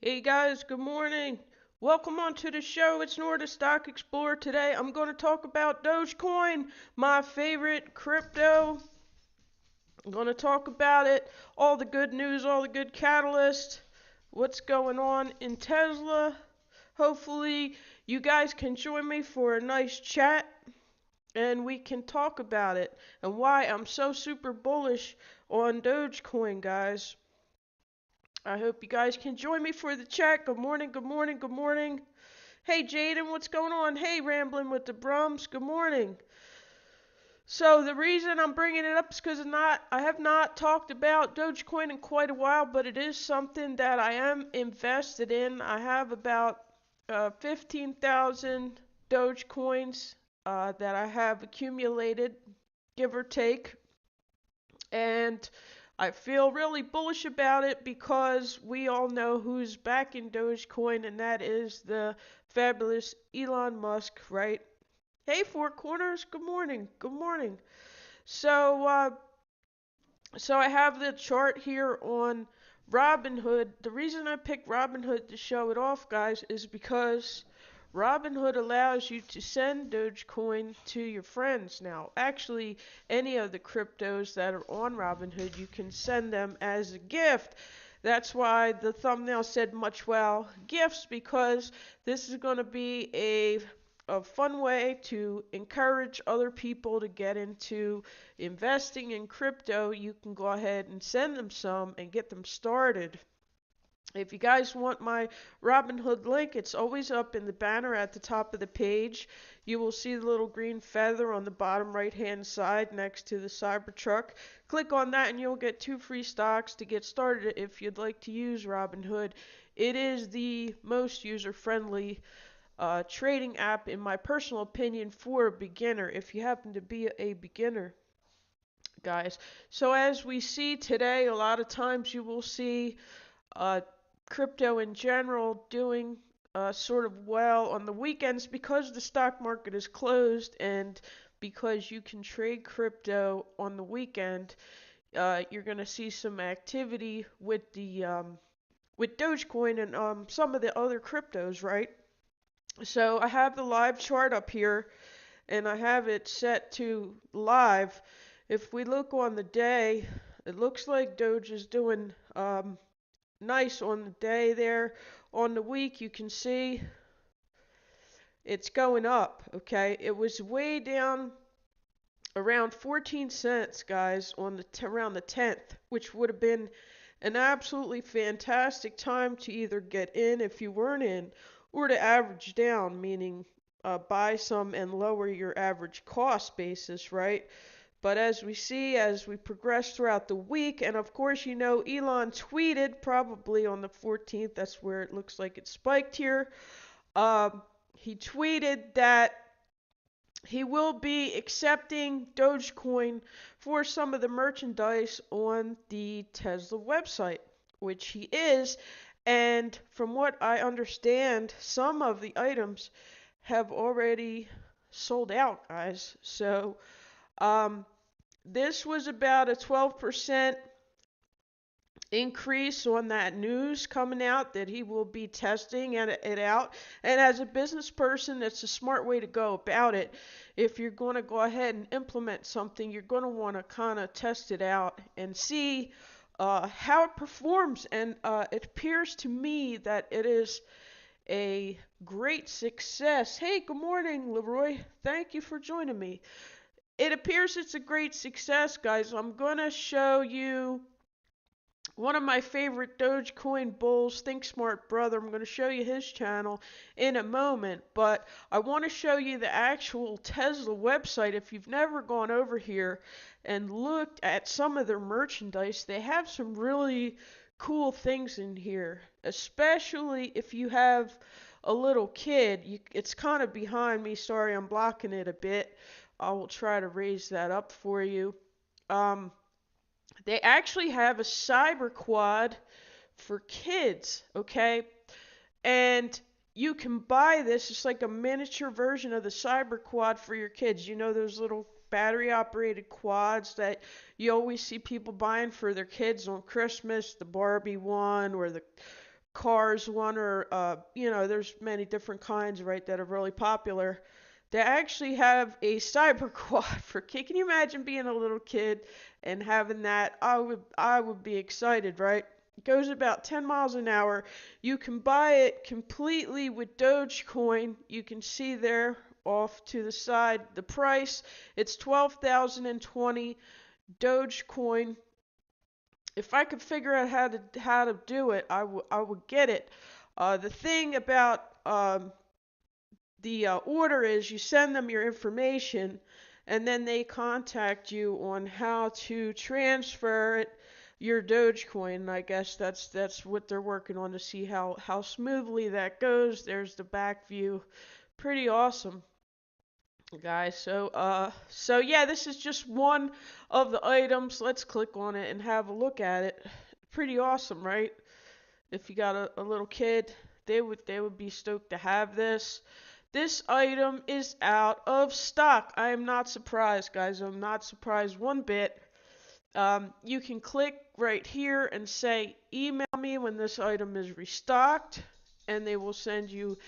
Hey guys, good morning. Welcome on to the show. It's Nora the Stock Explorer. Today I'm going to talk about Dogecoin, my favorite crypto. I'm going to talk about it, all the good news, all the good catalysts, what's going on in Tesla. Hopefully, you guys can join me for a nice chat and we can talk about it and why I'm so super bullish on Dogecoin, guys. I hope you guys can join me for the chat. Good morning, good morning, good morning. Hey Jaden, what's going on? Hey Rambling with the Brums, good morning. So the reason I'm bringing it up is because I have not talked about Dogecoin in quite a while, but it is something that I am invested in. I have about 15,000 Dogecoins that I have accumulated, give or take, and I feel really bullish about it because we all know who's backing Dogecoin, and that is the fabulous Elon Musk, right? Hey, Four Corners, good morning, good morning. So, uh, so I have the chart here on Robinhood. The reason I picked Robinhood to show it off, guys, is because Robinhood allows you to send Dogecoin to your friends now. Actually, any of the cryptos that are on Robinhood, you can send them as a gift. That's why the thumbnail said much well gifts, because this is going to be a fun way to encourage other people to get into investing in crypto. You can go ahead and send them some and get them started. If you guys want my Robinhood link, it's always up in the banner at the top of the page. You will see the little green feather on the bottom right hand side next to the Cybertruck. Click on that and you'll get 2 free stocks to get started if you'd like to use Robinhood. It is the most user friendly trading app, in my personal opinion, for a beginner if you happen to be a beginner, guys. So as we see today, a lot of times you will see uh, crypto in general doing sort of well on the weekends because the stock market is closed, and because you can trade crypto on the weekend. You're going to see some activity with Dogecoin and some of the other cryptos, right? So I have the live chart up here and I have it set to live. If we look on the day, it looks like Doge is doing nice on the day there. On the week, you can see it's going up, okay? It was way down around 14 cents, guys, on around the 10th, which would have been an absolutely fantastic time to either get in if you weren't in, or to average down, meaning buy some and lower your average cost basis, right? But as we see, as we progress throughout the week, and of course, you know, Elon tweeted probably on the 14th, that's where it looks like it spiked here. Uh, he tweeted that he will be accepting Dogecoin for some of the merchandise on the Tesla website, which he is. And from what I understand, some of the items have already sold out, guys. So, um, this was about a 12% increase on that news coming out that he will be testing it out. And as a business person, it's a smart way to go about it. If you're going to go ahead and implement something, you're going to want to kind of test it out and see how it performs. And it appears to me that it is a great success. Hey, good morning, Leroy. Thank you for joining me. It appears it's a great success, guys. I'm going to show you one of my favorite Dogecoin bulls, Think Smart Brother. I'm going to show you his channel in a moment, but I want to show you the actual Tesla website. If you've never gone over here and looked at some of their merchandise, they have some really cool things in here, especially if you have a little kid. It's kind of behind me. Sorry, I'm blocking it a bit. I will try to raise that up for you. Um, they actually have a cyber quad for kids, okay? And you can buy this. It's like a miniature version of the cyber quad for your kids. You know those little battery operated quads that you always see people buying for their kids on Christmas, the Barbie one or the cars one, or there's many different kinds, right, that are really popular. They actually have a cyber quad for kid. Can you imagine being a little kid and having that? I would be excited, right? It goes about 10 miles an hour. You can buy it completely with Dogecoin. You can see there off to the side the price. It's 12,020 Dogecoin. If I could figure out how to do it, I would get it. The thing about the order is you send them your information, and then they contact you on how to transfer it, your Dogecoin. And I guess that's what they're working on, to see how smoothly that goes. There's the back view. Pretty awesome, guys. So yeah, this is just one of the items. Let's click on it and have a look at it. Pretty awesome, right? If you got a little kid, they would be stoked to have this. This item is out of stock. I am not surprised, guys. I'm not surprised one bit. You can click right here and say, email me when this item is restocked, and they will send you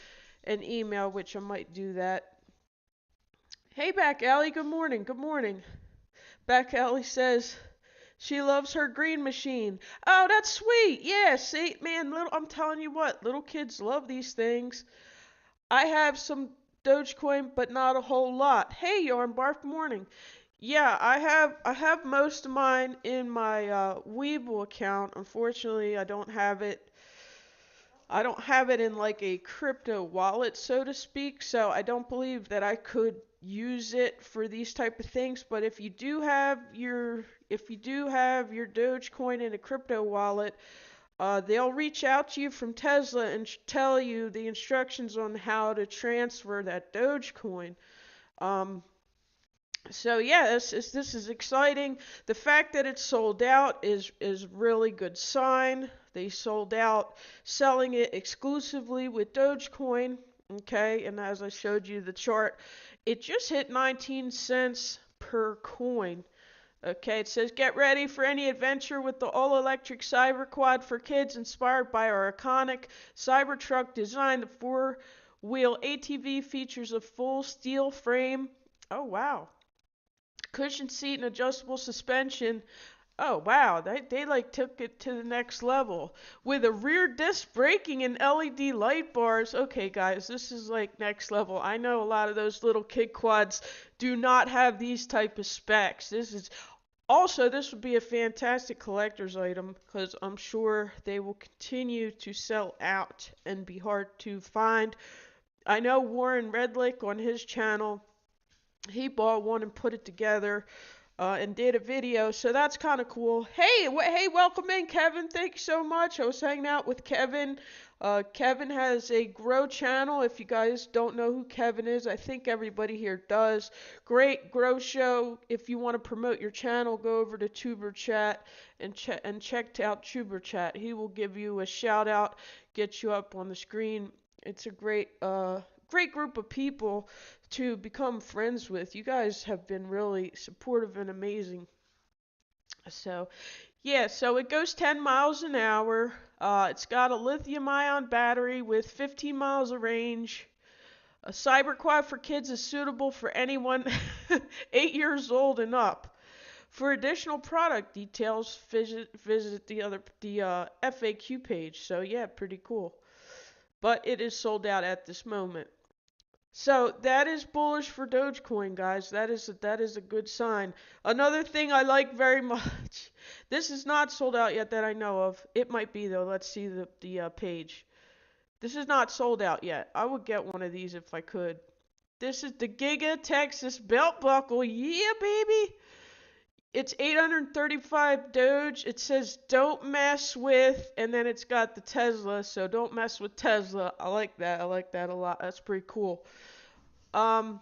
an email, which I might do that. Hey, Back Alley, good morning. Good morning. Back Alley says she loves her green machine. Oh, that's sweet. Yeah, see, man, I'm telling you what, little kids love these things. I have some Dogecoin, but not a whole lot. Hey, Yarn Barf, morning. Yeah, I have most of mine in my Weeble account. Unfortunately, I don't have it in like a crypto wallet, so to speak. So I don't believe that I could use it for these type of things. But if you do have your Dogecoin in a crypto wallet, they'll reach out to you from Tesla and tell you the instructions on how to transfer that Dogecoin. Um, so yeah, this is exciting. The fact that it's sold out is really good sign. They sold out selling it exclusively with Dogecoin. Okay, and as I showed you the chart, it just hit 19 cents per coin. Okay, it says get ready for any adventure with the all-electric Cyber Quad for kids, inspired by our iconic Cybertruck design. The four-wheel ATV features a full steel frame. Oh wow. Cushion seat and adjustable suspension. Oh wow, they like took it to the next level with a rear disc braking and LED light bars. Okay, guys, this is like next level. I know a lot of those little kid quads do not have these type of specs. This would be a fantastic collector's item, because I'm sure they will continue to sell out and be hard to find. I know Warren Redlick on his channel, he bought one and put it together and did a video, so that's kind of cool. Hey, welcome in, Kevin. Thank you so much. I was hanging out with Kevin. Kevin has a grow channel. If you guys don't know who Kevin is, I think everybody here does. Great grow show. If you want to promote your channel, go over to Tuber Chat and check out Tuber Chat. He will give you a shout out, get you up on the screen. It's a great group of people to become friends with. You guys have been really supportive and amazing. So, yeah, so it goes 10 miles an hour. It's got a lithium ion battery with 15 miles of range. A cyber quad for kids is suitable for anyone 8 years old and up. For additional product details, visit the FAQ page. So yeah, pretty cool. But it is sold out at this moment. So that is bullish for Dogecoin, guys. That is a good sign. Another thing I like very much. This is not sold out yet that I know of. It might be though. Let's see the page. This is not sold out yet. I would get one of these if I could. This is the Giga Texas belt buckle. Yeah, baby. It's 835 Doge. It says don't mess with, and then it's got the Tesla, so don't mess with Tesla. I like that. I like that a lot. That's pretty cool. Um,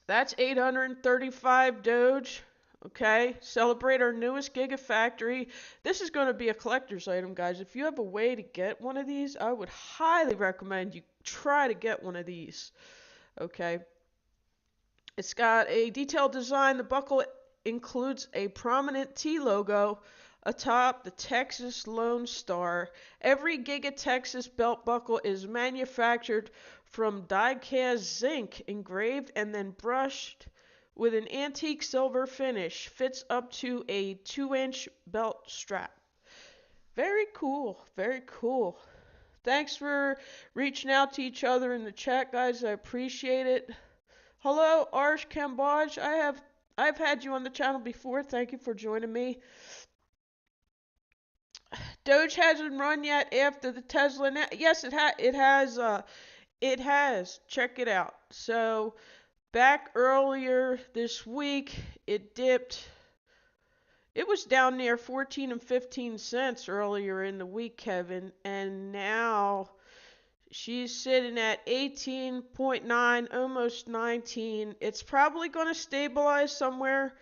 that's 835 Doge. Okay, celebrate our newest Gigafactory. This is going to be a collector's item, guys. If you have a way to get one of these, I would highly recommend you try to get one of these. Okay, it's got a detailed design. The buckle includes a prominent T logo. atop the Texas Lone Star. Every Giga Texas belt buckle is manufactured from die-cast zinc, engraved and then brushed with an antique silver finish. Fits up to a 2-inch belt strap. Very cool, very cool. Thanks for reaching out to each other in the chat, guys. I appreciate it. Hello, Arsh Kambaj. I've had you on the channel before. Thank you for joining me. Doge hasn't run yet after the Tesla. Yes, it has. It has. Check it out. So back earlier this week, it dipped. It was down near 14 and 15 cents earlier in the week, Kevin, and now she's sitting at 18.9, almost 19. It's probably going to stabilize somewhere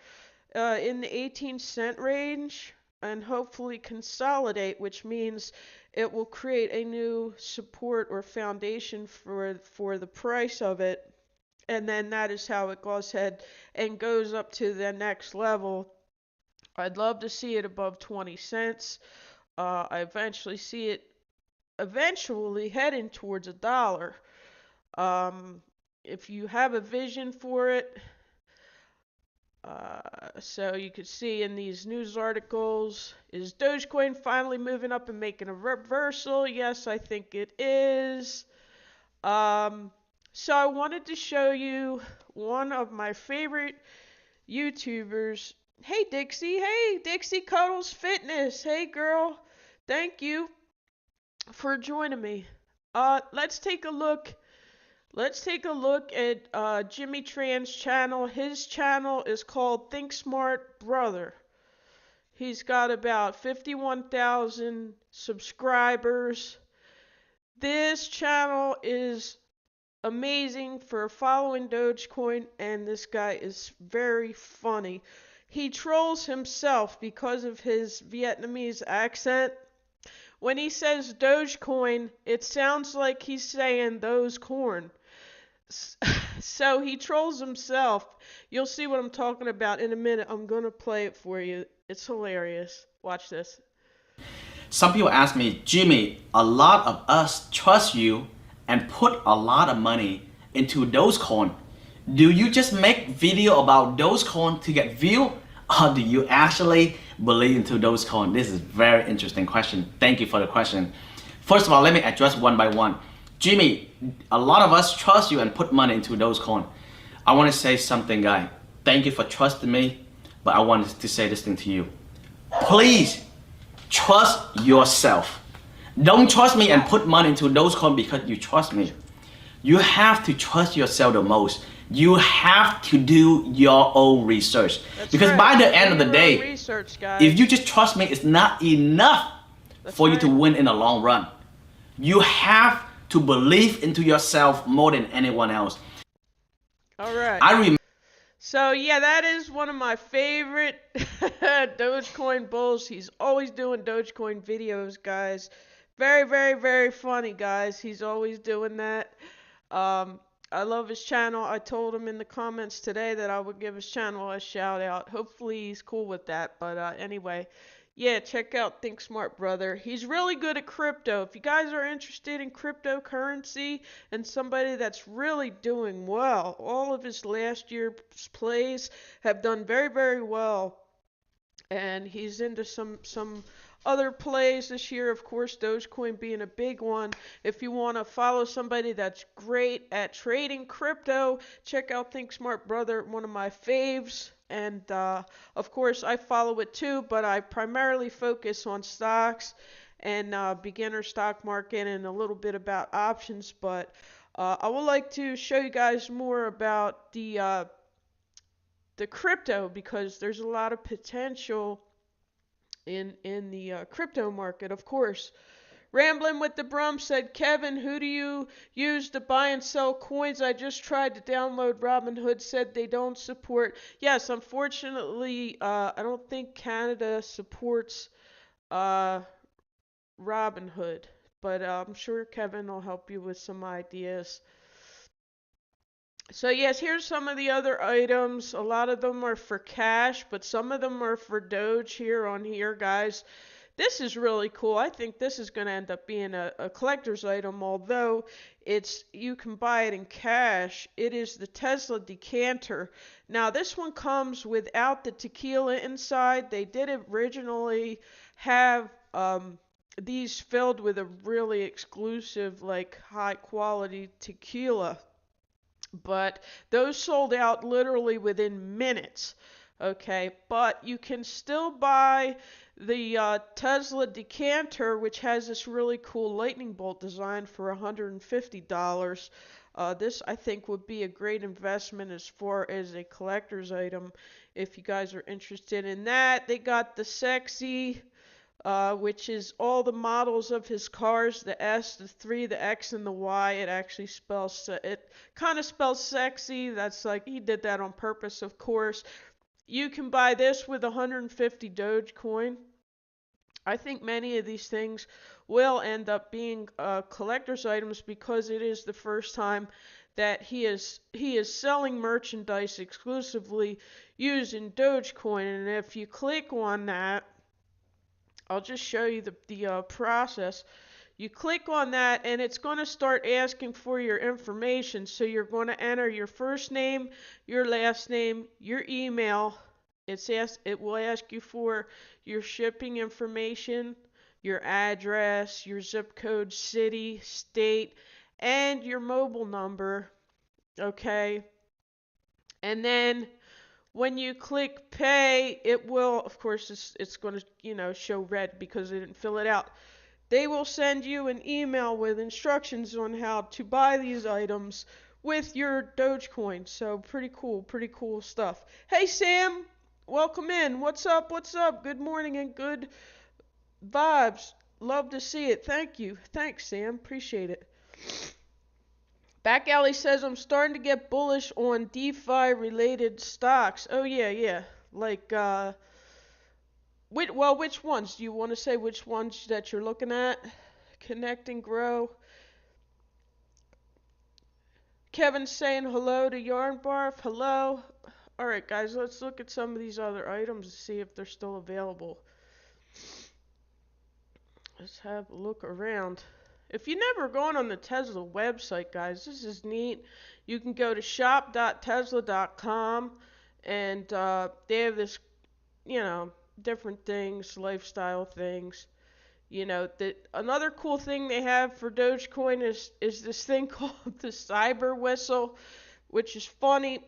in the 18-cent range and hopefully consolidate, which means it will create a new support or foundation for the price of it. And then that is how it goes ahead and goes up to the next level. I'd love to see it above 20 cents. I eventually see it eventually heading towards $1. If you have a vision for it, so you can see in these news articles, is Dogecoin finally moving up and making a reversal? Yes, I think it is. So I wanted to show you one of my favorite YouTubers. Hey Dixie Cuddles Fitness. Hey girl, thank you for joining me. Let's take a look. Let's take a look at Jimmy Tran's channel. His channel is called Think Smart Brother. He's got about 51,000 subscribers. This channel is amazing for following Dogecoin, and this guy is very funny. He trolls himself because of his Vietnamese accent. When he says Dogecoin, it sounds like he's saying those corn. So he trolls himself. You'll see what I'm talking about in a minute. I'm going to play it for you. It's hilarious. Watch this. Some people ask me, Jimmy, a lot of us trust you and put a lot of money into Dogecoin. Do you just make video about Dogecoin to get view, or do you actually believe into Dogecoin? This is a very interesting question. Thank you for the question. First of all, let me address one by one. Jimmy, a lot of us trust you and put money into Dogecoin. I want to say something, guy. Thank you for trusting me, but I wanted to say this thing to you. Please trust yourself. Don't trust me and put money into Dogecoin because you trust me. You have to trust yourself the most. You have to do your own research. That's because right. by the end of the day, research, guys. if you just trust me, it's not enough for you to win in the long run. You have to believe into yourself more than anyone else. All right. So yeah, that is one of my favorite Dogecoin bulls. He's always doing Dogecoin videos, guys. Very, very, very funny, guys. He's always doing that. I love his channel. I told him in the comments today that I would give his channel a shout out. Hopefully he's cool with that. But anyway, yeah, check out Think Smart Brother. He's really good at crypto. If you guys are interested in cryptocurrency and somebody that's really doing well, all of his last year's plays have done very, very well. And he's into some other plays this year, of course, Dogecoin being a big one. If you want to follow somebody that's great at trading crypto, check out Think Smart Brother, one of my faves. And of course, I follow it too, but I primarily focus on stocks and beginner stock market and a little bit about options. But I would like to show you guys more about the crypto because there's a lot of potential in the crypto market, of course. Rambling with the Brum said, Kevin, who do you use to buy and sell coins? I just tried to download Robinhood, said they don't support. Yes, unfortunately, I don't think Canada supports Robinhood, but I'm sure Kevin will help you with some ideas. So yes, here's some of the other items. A lot of them are for cash, but some of them are for Doge here on here, guys. This is really cool. I think this is going to end up being a collector's item, although you can buy it in cash. It is the Tesla Decanter. Now, this one comes without the tequila inside. They did originally have these filled with a really exclusive, like high quality tequila, but those sold out literally within minutes. Okay, but you can still buy the Tesla Decanter, which has this really cool lightning bolt design, for $150. This, I think, would be a great investment as far as a collector's item if you guys are interested in that. They got the sexy, which is all the models of his cars, the S, the 3, the X, and the Y. It actually it kind of spells sexy. That's like, he did that on purpose, of course. You can buy this with 150 Dogecoin. I think many of these things will end up being collector's items because it is the first time that he is selling merchandise exclusively using Dogecoin. And if you click on that, I'll just show you the process. You click on that and it's going to start asking for your information. So you're going to enter your first name, your last name, your email. It will ask you for your shipping information, your address, your zip code, city, state, and your mobile number. Okay. And then when you click pay, it will, of course, it's going to, show red because they didn't fill it out. They will send you an email with instructions on how to buy these items with your Dogecoin. So pretty cool stuff. Hey Sam, welcome in. What's up? What's up? Good morning and good vibes. Love to see it. Thank you. Thanks, Sam. Appreciate it. Back Alley says I'm starting to get bullish on DeFi related stocks. Oh yeah, yeah. Like which ones? Do you want to say which ones that you're looking at? Connect and grow. Kevin's saying hello to Yarn Barf. Hello. Alright guys, let's look at some of these other items and see if they're still available. Let's have a look around. If you've never gone on the Tesla website, guys, this is neat. You can go to shop.tesla.com and they have this, different things, lifestyle things. Another cool thing they have for Dogecoin is this thing called the Cyber Whistle, which is funny.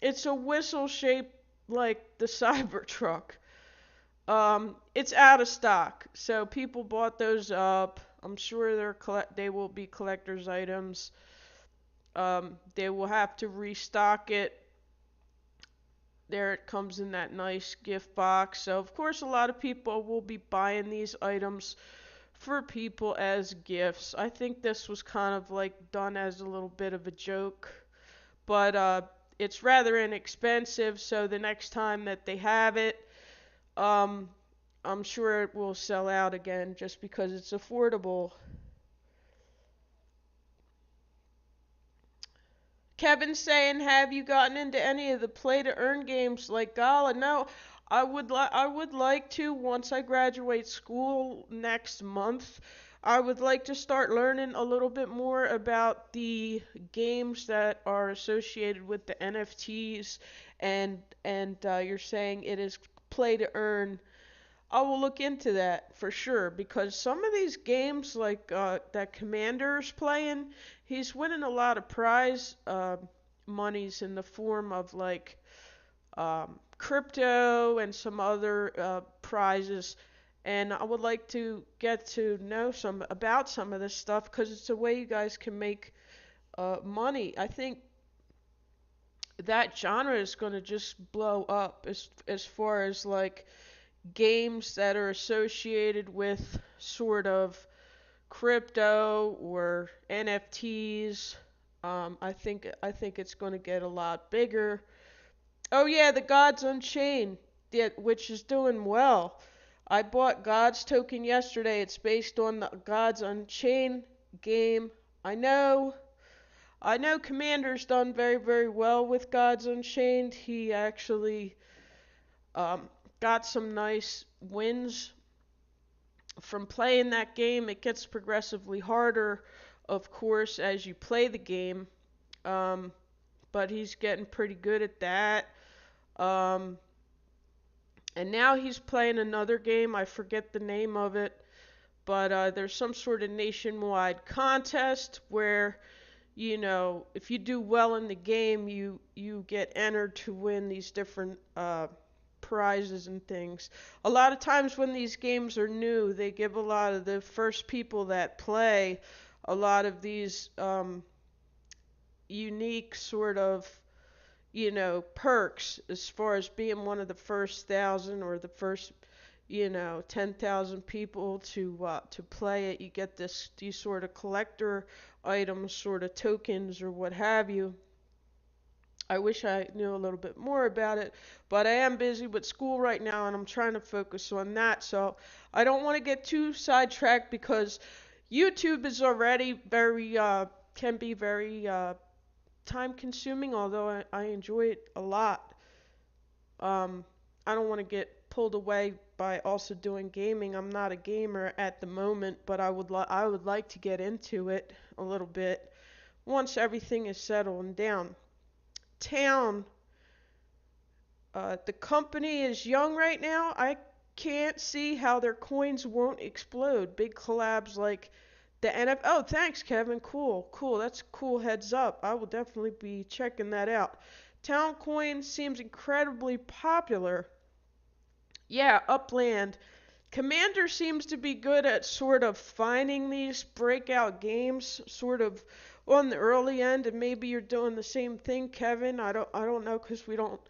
It's a whistle shaped like the Cybertruck. It's out of stock, so people bought those up. I'm sure they will be collector's items. They will have to restock it. There it comes in that nice gift box. So of course a lot of people will be buying these items for people as gifts. I think this was kind of like done as a little bit of a joke, but it's rather inexpensive. So the next time that they have it, um, I'm sure it will sell out again just because it's affordable. Kevin's saying, "Have you gotten into any of the play to earn games like Gala?" No, I would like to once I graduate school next month. I would like to start learning a little bit more about the games that are associated with the NFTs, and you're saying it is play to earn. I will look into that for sure because some of these games, like that Commander's playing, he's winning a lot of prize monies in the form of like crypto and some other prizes. And I would like to get to know some about some of this stuff because it's a way you guys can make money. I think that genre is going to just blow up as far as like games that are associated with sort of crypto or NFTs. I think it's going to get a lot bigger. Oh yeah, the Gods Unchained, which is doing well. I bought God's token yesterday. It's based on the Gods Unchained game. I know. I know Commander's done very, very well with Gods Unchained. He actually um, got some nice wins from playing that game. It gets progressively harder, of course, as you play the game, um, but he's getting pretty good at that. Um, and now he's playing another game. I forget the name of it, but there's some sort of nationwide contest where if you do well in the game, you get entered to win these different prizes and things. A lot of times when these games are new, they give a lot of the first people that play a lot of these unique sort of perks as far as being one of the first 1,000 or the first 10,000 people to play it. You get these sort of collector items, sort of tokens or what have you. I wish I knew a little bit more about it, but I am busy with school right now and I'm trying to focus on that. So I don't want to get too sidetracked because YouTube is already can be very time consuming, although I enjoy it a lot. Um, I don't want to get pulled away by also doing gaming. I'm not a gamer at the moment, but I would like to get into it a little bit once everything is settled down. Town, the company is young right now. I can't see how their coins won't explode. Big collabs like the NFL. Oh, thanks, Kevin. Cool, cool. That's a cool heads up. I will definitely be checking that out. Town Coin seems incredibly popular. Yeah, Upland. Commander seems to be good at sort of finding these breakout games, sort of on the early end, and maybe you're doing the same thing, Kevin. I don't know because we don't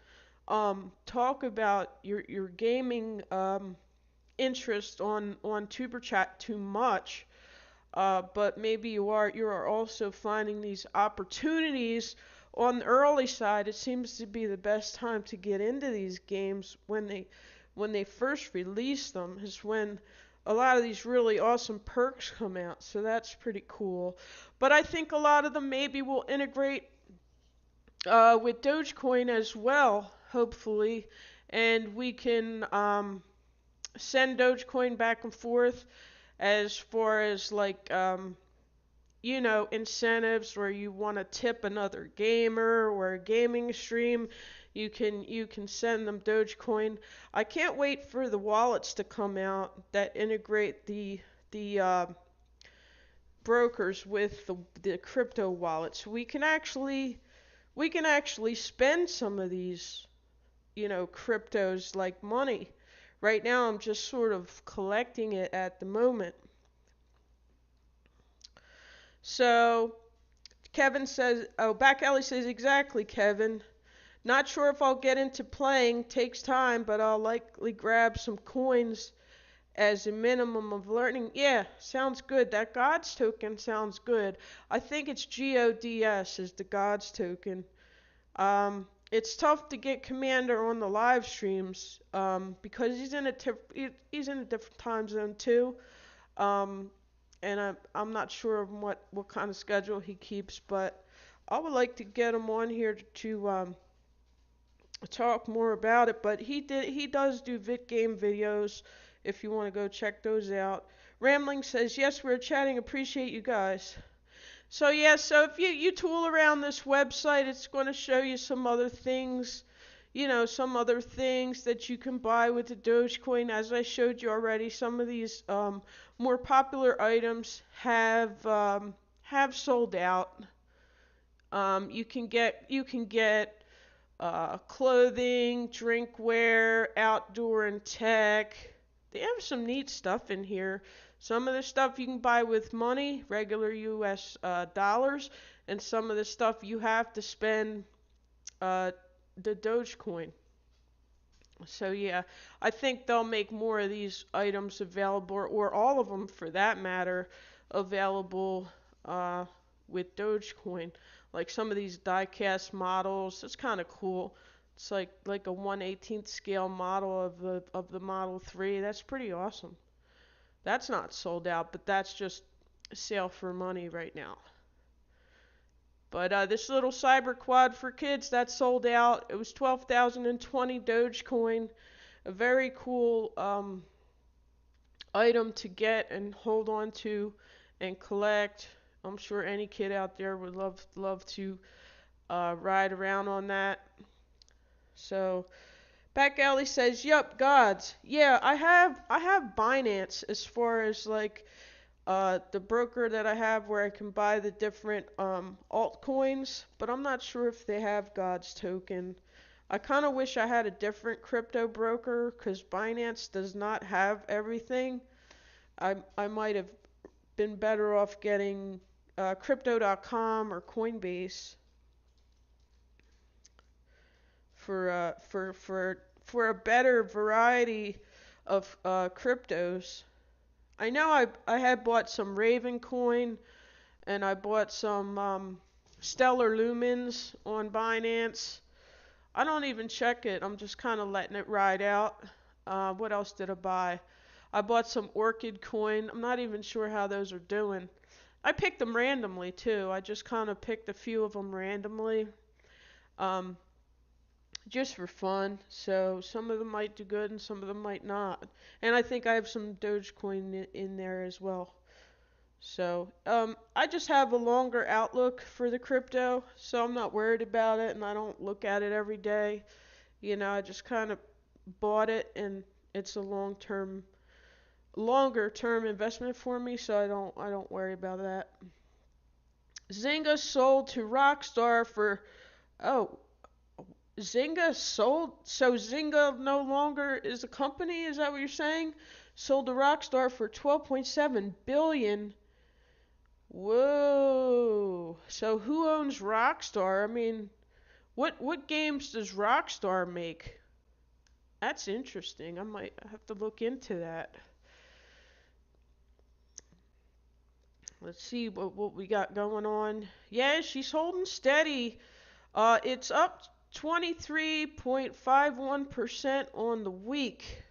talk about your gaming interest on Tuber Chat too much. But maybe you are also finding these opportunities on the early side. It seems to be the best time to get into these games when they first release them is when a lot of these really awesome perks come out. So that's pretty cool. But I think a lot of them maybe will integrate with Dogecoin as well, hopefully, and we can send Dogecoin back and forth as far as like incentives where you want to tip another gamer or a gaming stream. You can send them Dogecoin. I can't wait for the wallets to come out that integrate the brokers with the crypto wallets. We can actually spend some of these cryptos like money. Right now I'm just sort of collecting it at the moment. So Kevin says, oh, Back Alley says, exactly, Kevin. Not sure if I'll get into playing, takes time, but I'll likely grab some coins as a minimum of learning. Yeah, sounds good. That Gods token sounds good. I think it's GODS is the Gods token. It's tough to get Commander on the live streams because he's in a different time zone too. Um, and I'm not sure of what kind of schedule he keeps, but I would like to get him on here to talk more about it. But he does do game videos if you want to go check those out. Rambling says, yes, we're chatting. Appreciate you guys. So yeah, so if you tool around this website, it's going to show you some other things, some other things that you can buy with the Dogecoin. As I showed you already, some of these more popular items have sold out. You can get clothing, drinkware, outdoor and tech. They have some neat stuff in here. Some of the stuff you can buy with money, regular U.S. Dollars, and some of the stuff you have to spend uh, the Dogecoin. So yeah, I think they'll make more of these items available, or all of them for that matter, available uh, with Dogecoin. Like some of these die-cast models, it's kind of cool. It's like a 1/18th scale model of the Model 3. That's pretty awesome. That's not sold out, but that's just a sale for money right now. But this little cyber quad for kids, that sold out. It was 12,020 Dogecoin. A very cool item to get and hold on to and collect. I'm sure any kid out there would love to ride around on that. So Back Alley says, "Yup, gods. Yeah, I have Binance as far as like the broker that I have where I can buy the different altcoins, but I'm not sure if they have God's token. I kind of wish I had a different crypto broker because Binance does not have everything. I might have been better off getting crypto.com or Coinbase for a better variety of cryptos. I know I had bought some Raven coin and I bought some Stellar Lumens on Binance. I don't even check it. I'm just kind of letting it ride out. What else did I buy? I bought some Orchid coin. I'm not even sure how those are doing. I picked them randomly too. I just kind of picked a few of them randomly, um, just for fun. So some of them might do good and some of them might not. And I think I have some Dogecoin in there as well. So I just have a longer outlook for the crypto, so I'm not worried about it, and I don't look at it every day. I just kind of bought it, and it's a longer term investment for me, so I don't worry about that. Zynga sold to Rockstar for oh Zynga sold, so Zynga no longer is a company. Is that what you're saying? Sold to Rockstar for 12.7 billion. Whoa. So who owns Rockstar? I mean, what games does Rockstar make? That's interesting. I might have to look into that. Let's see what we got going on. Yeah, she's holding steady. It's up 23.51% on the week.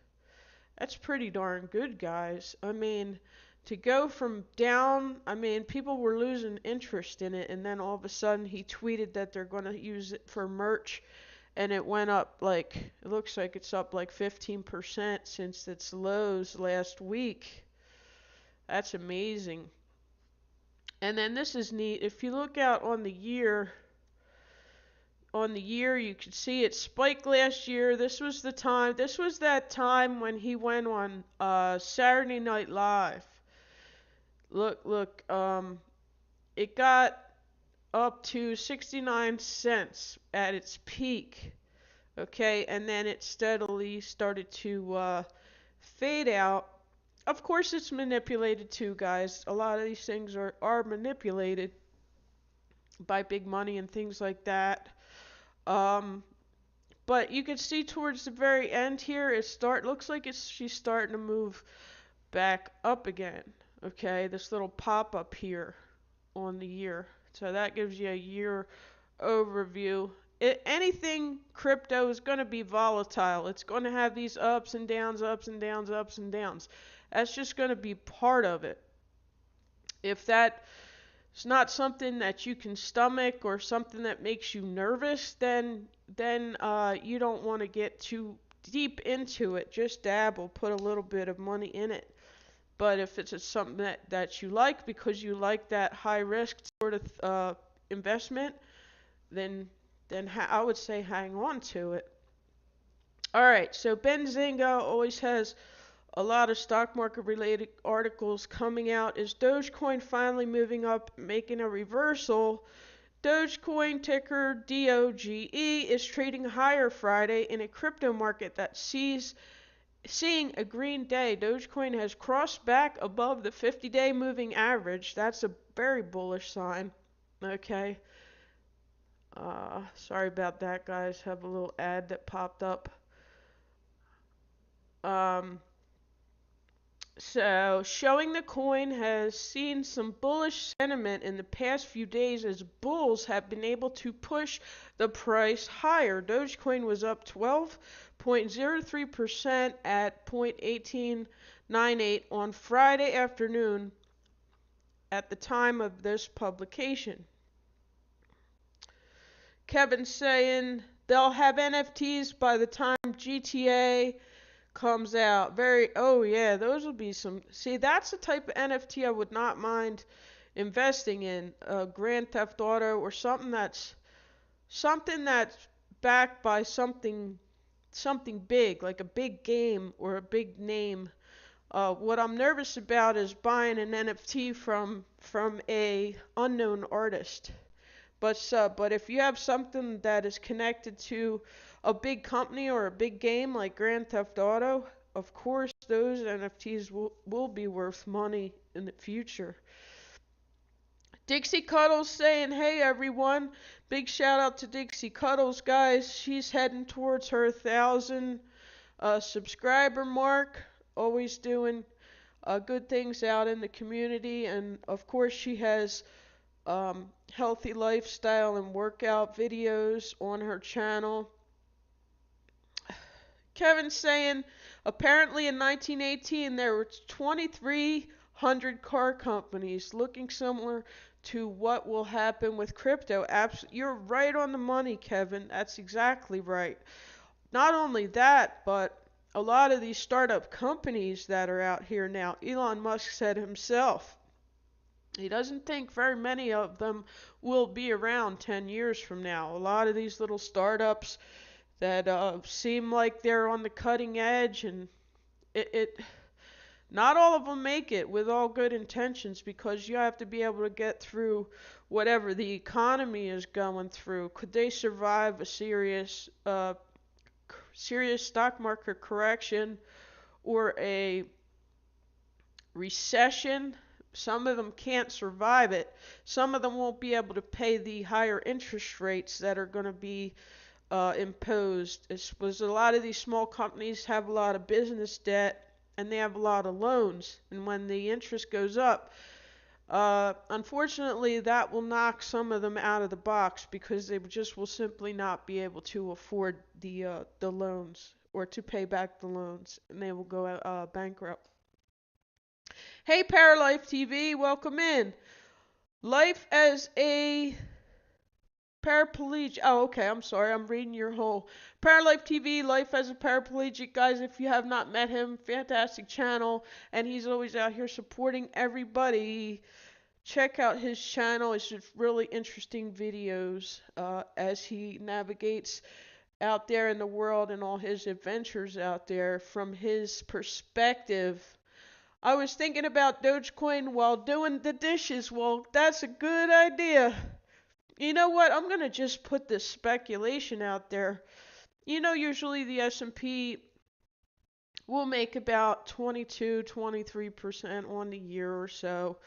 That's pretty darn good, guys. I mean, to go from down, I mean, people were losing interest in it, and then all of a sudden he tweeted that they're going to use it for merch, and it went up like, it looks like it's up like 15% since its lows last week. That's amazing. And then this is neat. If you look out on the year, you can see it spiked last year. This was that time when he went on Saturday Night Live. Look, it got up to 69 cents at its peak. Okay, and then it steadily started to fade out. Of course, it's manipulated too, guys. A lot of these things are manipulated by big money and things like that. Um, but you can see towards the very end here, looks like she's starting to move back up again. Okay, this little pop up here on the year. So that gives you a year overview. Anything crypto is going to be volatile. It's going to have these ups and downs, ups and downs, ups and downs. That's just going to be part of it. If that is not something that you can stomach or something that makes you nervous, then you don't want to get too deep into it. Just dabble, put a little bit of money in it. But if it's something that you like because you like that high risk sort of investment, then I would say hang on to it. All right, so Benzinga always has a lot of stock market related articles coming out. Is Dogecoin finally moving up, making a reversal? Dogecoin ticker DOGE is trading higher Friday in a crypto market that seeing a green day. Dogecoin has crossed back above the 50-day moving average. That's a very bullish sign. Okay. Sorry about that, guys. Have a little ad that popped up. Um, So, showing the coin has seen some bullish sentiment in the past few days as bulls have been able to push the price higher. Dogecoin was up 12.03% at 0.1898 on Friday afternoon at the time of this publication. Kevin saying they'll have NFTs by the time GTA comes out. Oh yeah, those would be some. See, that's the type of NFT I would not mind investing in. Grand Theft Auto or something that's backed by something big, like a big game or a big name. What I'm nervous about is buying an NFT from a unknown artist. But if you have something that is connected to a big company or a big game like Grand Theft Auto, of course those NFTs will be worth money in the future. Dixie Cuddles saying, hey everyone, big shout out to Dixie Cuddles, guys. She's heading towards her 1,000 subscriber mark, always doing good things out in the community, and of course she has healthy lifestyle and workout videos on her channel. Kevin saying, apparently in 1918 there were 2,300 car companies, looking similar to what will happen with crypto. You're right on the money, Kevin. That's exactly right. Not only that, but a lot of these startup companies that are out here now, Elon Musk said himself, he doesn't think very many of them will be around 10 years from now. A lot of these little startups that seem like they're on the cutting edge, and it not all of them make it with all good intentions, because you have to be able to get through whatever the economy is going through. Could they survive a serious stock market correction or a recession? Some of them can't survive it. Some of them won't be able to pay the higher interest rates that are going to be imposed. Was a lot of these small companies have a lot of business debt and they have a lot of loans, and when the interest goes up, unfortunately, that will knock some of them out of the box, because they just will simply not be able to afford the loans or to pay back the loans, and they will go bankrupt. Hey, Paralife TV, welcome in. Life as a paraplegic. Oh, okay. I'm sorry. I'm reading your whole Paralife TV. Life as a paraplegic, guys. If you have not met him, fantastic channel, and he's always out here supporting everybody. Check out his channel. It's just really interesting videos as he navigates out there in the world and all his adventures out there from his perspective. I was thinking about Dogecoin while doing the dishes. Well, that's a good idea. You know what? I'm going to just put this speculation out there. Usually the S&P will make about 22, 23% on the year or so.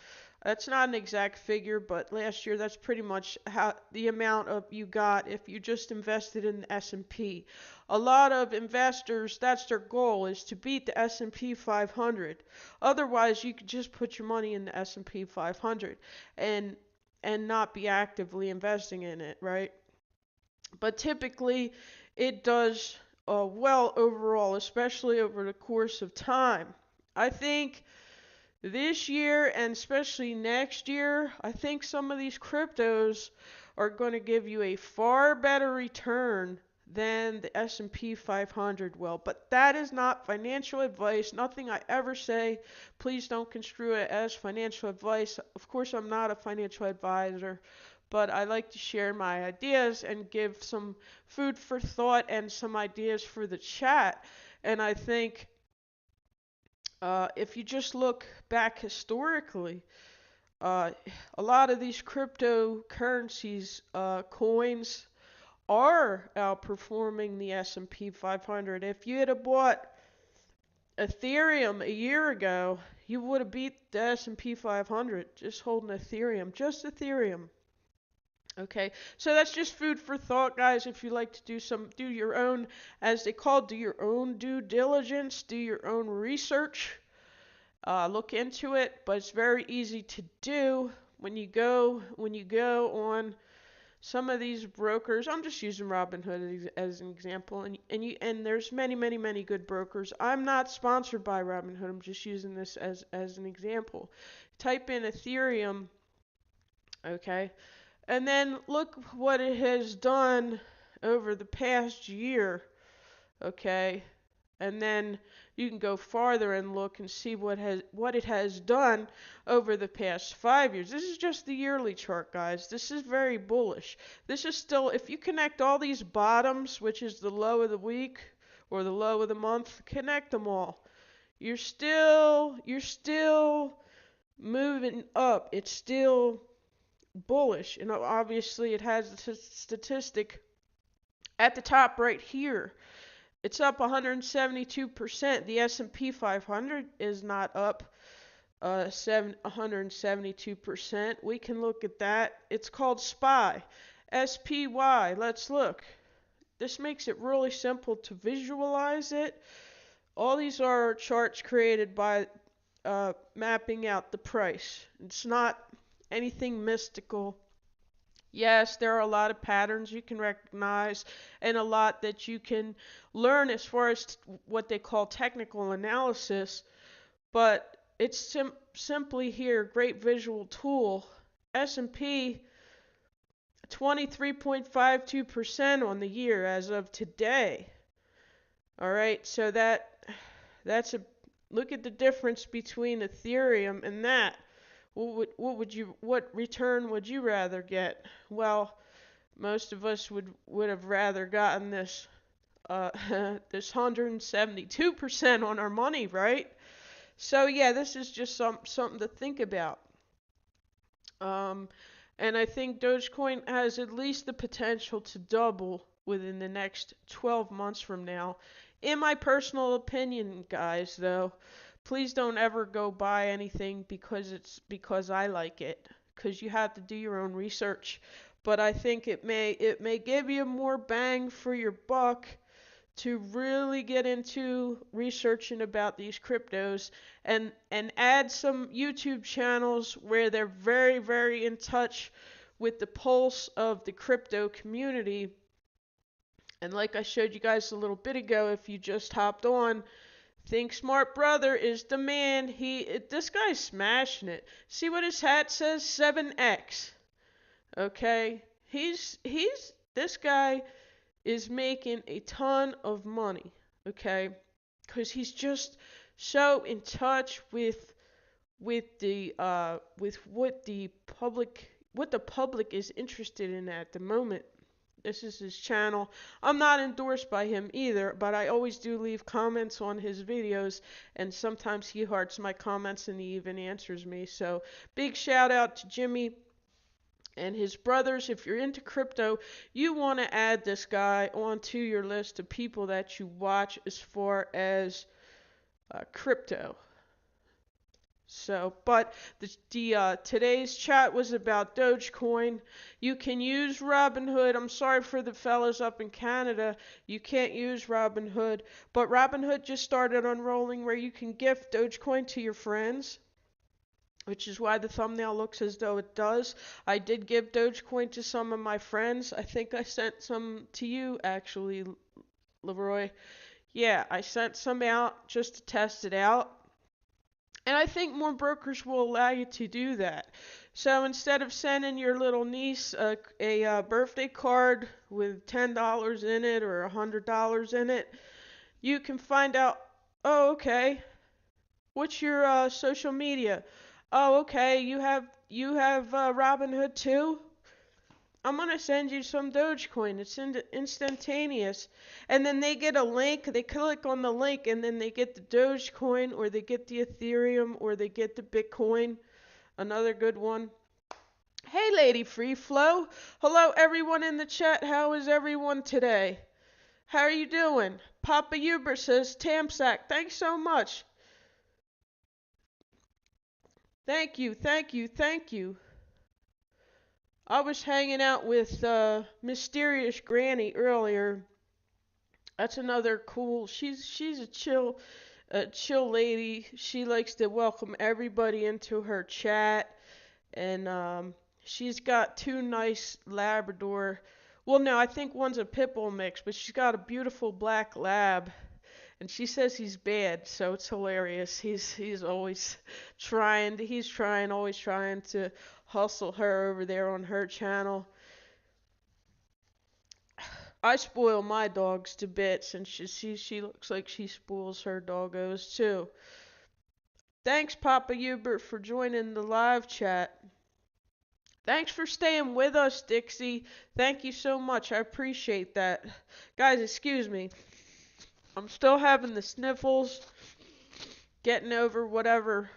That's not an exact figure, but last year that's pretty much how the amount of you got if you just invested in the S&P. A lot of investors, that's their goal, is to beat the S&P 500. Otherwise, you could just put your money in the S&P 500 and not be actively investing in it, right? But typically, it does well overall, especially over the course of time. I think this year and especially next year, I think some of these cryptos are going to give you a far better return than the S&P 500 will. But that is not financial advice. Nothing I ever say, please don't construe it as financial advice. Of course, I'm not a financial advisor, but I like to share my ideas and give some food for thought and some ideas for the chat. And I think if you just look back historically, uh, a lot of these cryptocurrencies, coins, are outperforming the S&P 500. If you had bought Ethereum a year ago, you would have beat the S&P 500 just holding Ethereum, just Ethereum. Okay, so that's just food for thought, guys. If you like to do your own, as they call, do your own due diligence, do your own research. Look into it, but it's very easy to do when you go on some of these brokers. I'm just using Robinhood as an example, and there's many good brokers. I'm not sponsored by Robinhood. I'm just using this as an example. Type in Ethereum, okay, And then look what it has done over the past year, okay? And then you can go farther and look and see what it has done over the past 5 years. This is just the yearly chart, guys. This is very bullish. This is still, if you connect all these bottoms, which is the low of the week or the low of the month, connect them all. You're still moving up. It's still bullish. And obviously it has the statistic at the top right here. It's up 172%. The S&P 500 is not up 172%. We can look at that. It's called SPY. SPY. Let's look. This makes it really simple to visualize it. All these are charts created by mapping out the price. It's not anything mystical. Yes, there are a lot of patterns you can recognize and a lot that you can learn as far as what they call technical analysis, but it's simply here a great visual tool. S&P 23.52% on the year as of today. All right, so that's a look at the difference between Ethereum and that. What return would you rather get? Well, most of us would have rather gotten this this 172% on our money, right? So yeah, this is just something to think about. Um, and I think Dogecoin has at least the potential to double within the next 12 months from now. In my personal opinion, guys, though, please don't ever go buy anything because I like it, because you have to do your own research. But I think it may give you more bang for your buck to really get into researching about these cryptos and add some YouTube channels where they're very, very in touch with the pulse of the crypto community. And like I showed you guys a little bit ago, if you just hopped on, Think Smart Brother is the man. This guy's smashing it. See what his hat says? 7X. Okay? This guy is making a ton of money, okay? Because he's just so in touch with what the public is interested in at the moment. This is his channel. I'm not endorsed by him either, but I always do leave comments on his videos, and sometimes he hearts my comments and he even answers me. So big shout out to Jimmy and his brothers. If you're into crypto, you want to add this guy onto your list of people that you watch as far as crypto. So, but today's chat was about Dogecoin. You can use Robinhood. I'm sorry for the fellas up in Canada. You can't use Robinhood, but Robinhood just started unrolling where you can gift Dogecoin to your friends, which is why the thumbnail looks as though it does. I did give Dogecoin to some of my friends. I think I sent some to you, actually, Leroy. Yeah, I sent some out just to test it out. And I think more brokers will allow you to do that. So instead of sending your little niece a birthday card with $10 in it or $100 in it, you can find out, oh, okay, what's your social media? Oh, okay, you have Robinhood too? I'm gonna send you some Dogecoin. It's instantaneous. And then they get a link. They click on the link, and then they get the Dogecoin, or they get the Ethereum, or they get the Bitcoin. Another good one. Hey, Lady Free Flow. Hello, everyone in the chat. How is everyone today? How are you doing? Papa Uber says, Tamsack, thanks so much. Thank you, thank you, thank you. I was hanging out with Mysterious Granny earlier. That's another cool. She's a chill lady. She likes to welcome everybody into her chat, and she's got two nice Labrador. Well, no, I think one's a pit bull mix, but she's got a beautiful black lab, and she says he's bad, so it's hilarious. He's always always trying to hustle her over there on her channel. I spoil my dogs to bits, and she looks like she spoils her doggos too. Thanks, Papa Hubert, for joining the live chat. Thanks for staying with us, Dixie. Thank you so much. I appreciate that. Guys, excuse me. I'm still having the sniffles, getting over whatever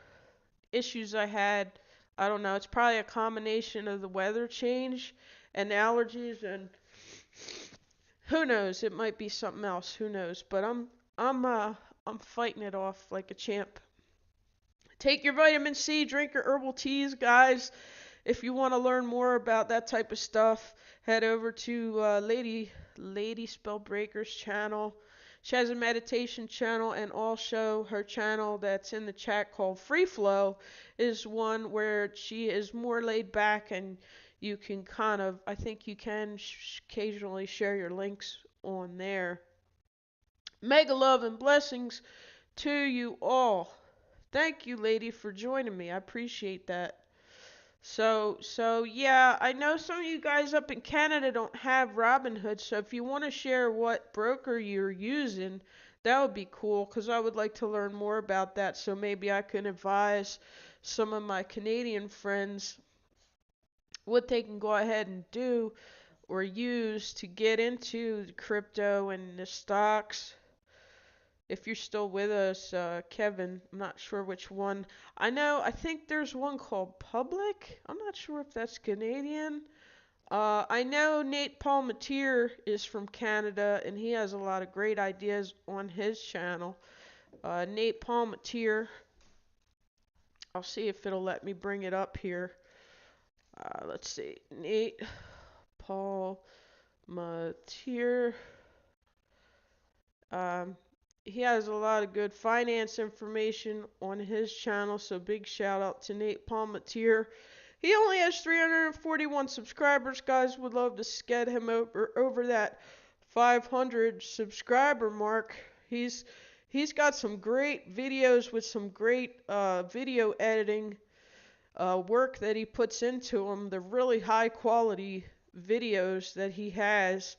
issues I had. I don't know. It's probably a combination of the weather change and allergies, and who knows? It might be something else. Who knows? But I'm fighting it off like a champ. Take your vitamin C, drink your herbal teas, guys. If you want to learn more about that type of stuff, head over to Lady Spellbreaker's channel. She has a meditation channel, and also her channel that's in the chat called Free Flow is one where she is more laid back, and you can I think you can occasionally share your links on there. Mega love and blessings to you all. Thank you, lady, for joining me. I appreciate that. So yeah, I know some of you guys up in Canada don't have Robinhood, so if you want to share what broker you're using, that would be cool, because I would like to learn more about that, so maybe I can advise some of my Canadian friends what they can go ahead and do or use to get into the crypto and the stocks. If you're still with us, Kevin, I'm not sure which one. I think there's one called Public. I'm not sure if that's Canadian. I know Nate Palmatier is from Canada, and he has a lot of great ideas on his channel. Nate Palmatier. I'll see if it'll let me bring it up here. Let's see. Nate Palmatier. Um, he has a lot of good finance information on his channel, so big shout out to Nate Palmatier. He only has 341 subscribers, guys. Would love to get him over that 500 subscriber mark. He's got some great videos with some great video editing work that he puts into them. They're really high quality videos that he has,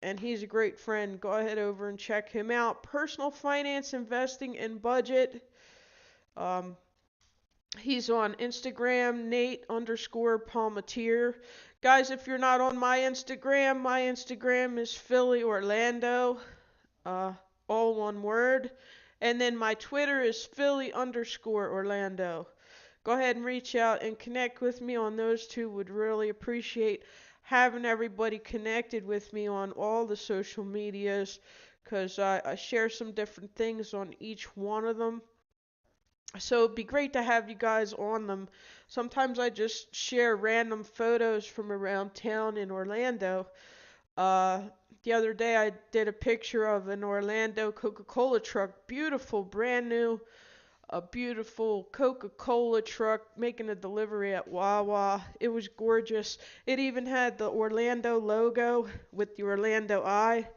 and he's a great friend. Go ahead over and check him out. Personal finance, investing, and budget. Um, he's on Instagram, Nate_Palmatier. Guys, if you're not on my Instagram is Philly Orlando, uh, all one word. And then my Twitter is Philly_Orlando. Go ahead and reach out and connect with me on those two. Would really appreciate having everybody connected with me on all the social medias, because I share some different things on each one of them. So it'd be great to have you guys on them. Sometimes I just share random photos from around town in Orlando. Uh, the other day I did a picture of an Orlando Coca-Cola truck. Beautiful, brand new, a beautiful Coca-Cola truck making a delivery at Wawa. It was gorgeous. It even had the Orlando logo with the Orlando eye.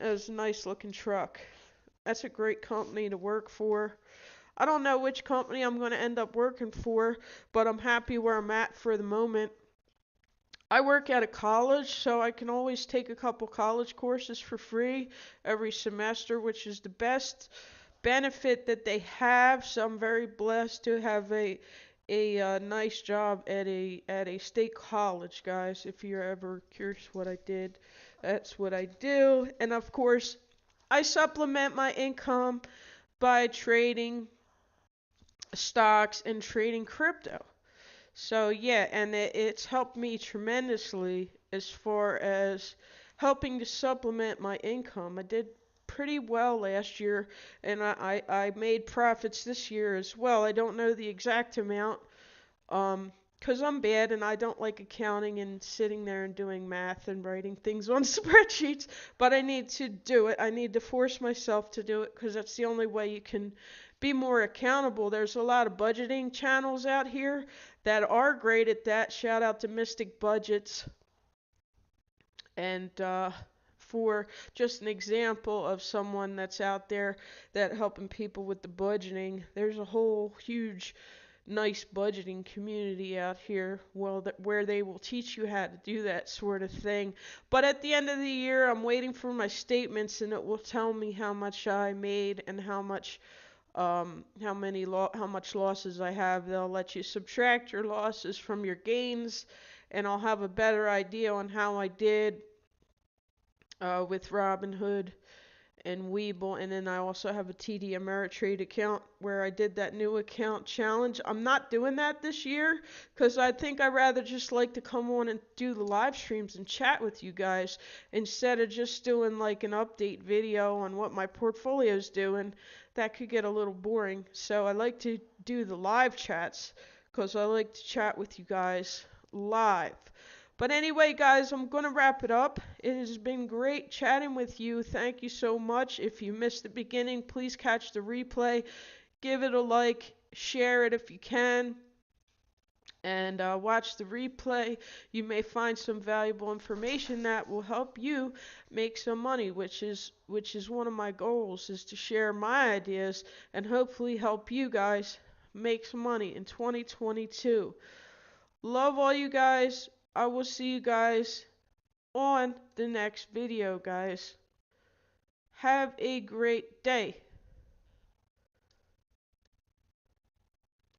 It was a nice looking truck. That's a great company to work for. I don't know which company I'm going to end up working for, but I'm happy where I'm at for the moment. I work at a college, so I can always take a couple college courses for free every semester, which is the best benefit that they have. So I'm very blessed to have a nice job at a state college, guys. If you're ever curious what I did, that's what I do. And of course, I supplement my income by trading stocks and trading crypto. So yeah, and it's helped me tremendously as far as helping to supplement my income. I did pretty well last year, and I made profits this year as well. I don't know the exact amount, 'cause I'm bad and I don't like accounting and sitting there and doing math and writing things on spreadsheets, but I need to do it. I need to force myself to do it, 'cause that's the only way you can be more accountable. There's a lot of budgeting channels out here that are great at that. Shout out to Mystic Budgets and before, just an example of someone that's out there that helping people with the budgeting. There's a whole huge nice budgeting community out here, well, where they will teach you how to do that sort of thing. But at the end of the year, I'm waiting for my statements, and it will tell me how much I made and how much losses I have. They'll let you subtract your losses from your gains, and I'll have a better idea on how I did with Robinhood and Webull, and then I also have a TD Ameritrade account where I did that new account challenge. I'm not doing that this year because I think I'd rather just like to come on and do the live streams and chat with you guys instead of just doing like an update video on what my portfolio's doing. That could get a little boring. So I like to do the live chats because I like to chat with you guys live. But anyway, guys, I'm going to wrap it up. It has been great chatting with you. Thank you so much. If you missed the beginning, please catch the replay. Give it a like. Share it if you can. And watch the replay. You may find some valuable information that will help you make some money, which is one of my goals, is to share my ideas and hopefully help you guys make some money in 2022. Love all you guys. I will see you guys on the next video, guys. Have a great day.